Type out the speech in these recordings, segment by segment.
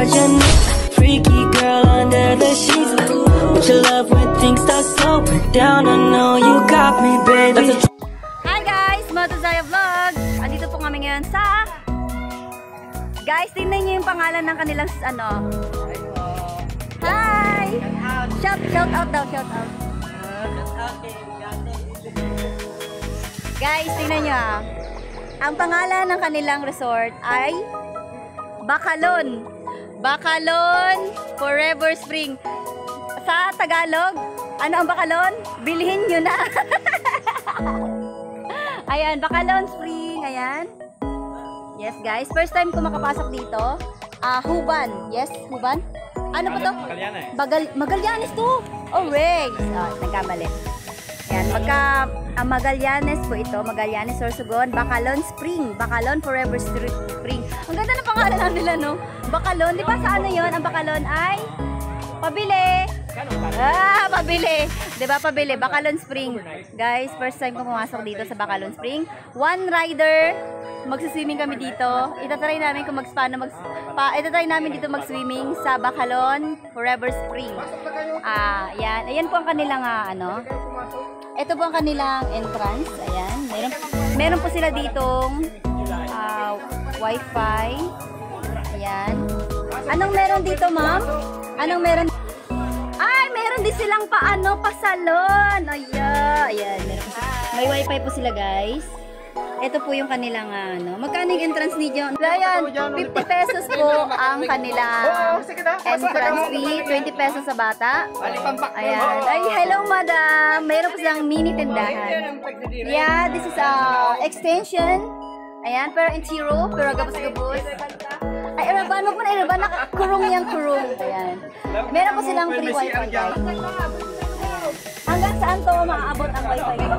what you need. Freaky girl under the sheets. What you love when things start slowing down. I know you got me, baby. Hi guys, Motozaya Vlog. Andito po kami ngayon sa... Guys, tingnan niyo yung pangalan ng kanilang ano. Hi! Shout out daw, shout out. Guys, tingnan niyo ah. Ang pangalan ng kanilang resort ay Bacolod. Bacolod Forever Spring. Sa Tagalog, ano ang Bacolod? Bilhin niyo na. Ayan, Bacolod Spring, ayan. Yes guys, first time ko makapasok dito. Huban. Yes, Huban. Ano po to? Magallanes to. Oh, Rex. Nagkamali. Ayan, Magallanes po ito. Magallanes, Sorsogon, Bacolod Spring. Bacolod Forever Spring. Ang ganda ng pangalan nila, no? Bacolod. Di ba sa ano yun? Ang Bacolod ay pabili. Pabili. Di ba pabili? Bacolod Spring. Guys, first time ko pumasok dito sa Bacolod Spring. One rider. Magsiswimming kami dito. Itatry namin kung itatry namin dito mag-swimming sa Bacolod Forever Spring. Yan. Ayan po ang kanilang ano. Ito po ang kanilang entrance. Ayan. Meron po sila ditong Wi-Fi. Ayan. Anong meron dito, ma'am? Anong meron? Ay, meron din silang pa-salon. Ayan. May Wi-Fi po sila, guys. Ito po yung kanilang magkano yung entrance ni John? Ayan, 50 pesos po ang kanilang entrance fee, 20 pesos sa bata. Ayan. Ay, hello madam. Mayroon po silang mini tindahan. Yeah, this is extension. Ayan, pero interior, pero gabos-gabos. Ay, Eraban, wag mo na Eraban, kurong yung kurong. Ayan. Meron po silang free wifi, guys. Hanggang saan to maaabot ang wifi ko?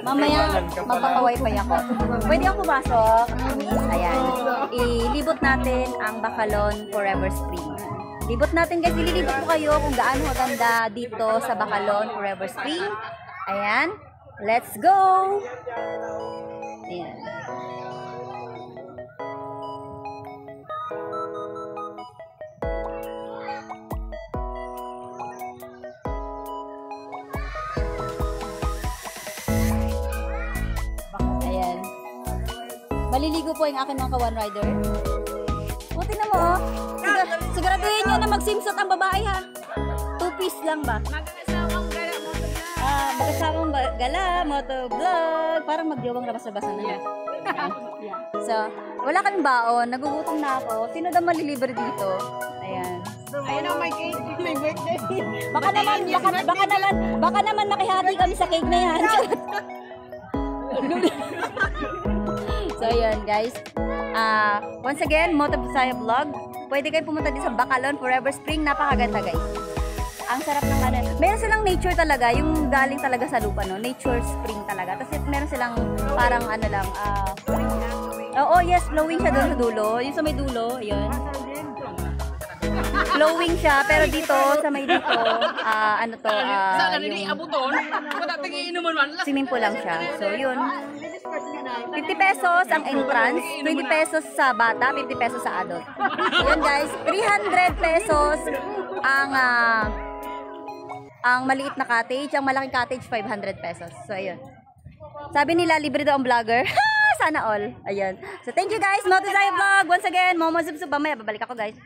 Mamaya magpapa-wifi ako. Pwede akong pumasok. Ayan. Ilibot natin ang Bacolod Forever Spring. Libot natin guys. Ililibot ko kayo kung gaano maganda dito sa Bacolod Forever Spring. Ayan. Let's go! Ayan. Maliligo po yung akin mga ka-one rider. Buti na mo, oh. Siguraduhin nyo na mag-swimsuit ang babae, ha? 2-piece lang ba? Mag-asawang gala, motovlog. Parang mag-diwang labas-labasan na. Yeah. So, wala kaming baon. Nagugutom na ako. Sino daw malilibre dito? Ayan. Ayun ang may cake. May birthday. Baka naman makihati kami sa cake na yan. So yun guys, once again, Motozaya Vlog. Pwede kayo pumunta din sa Bacolod Forever Spring. Napakaganda guys. Ang sarap ng ano. Meron silang nature talaga, yung galing talaga sa lupa, no? Nature spring talaga. Tapos meron silang parang ano lang, yes, flowing siya doon sa dulo. Yung sa may dulo, yun. Flowing siya, pero dito, sa may dito, swimming pool lang siya. So yun, 50 pesos ang entrance, 20 pesos sa bata, 50 pesos sa adult. Yun guys, 300 pesos ang maliit na cottage, ang malaking cottage 500 pesos. So ayun. Sabi nila libre daw ang vlogger. Sana all. Ayun. So thank you guys, Motozaya Vlog. Once again, Momo Zubzub. Mamaya babalik ako guys.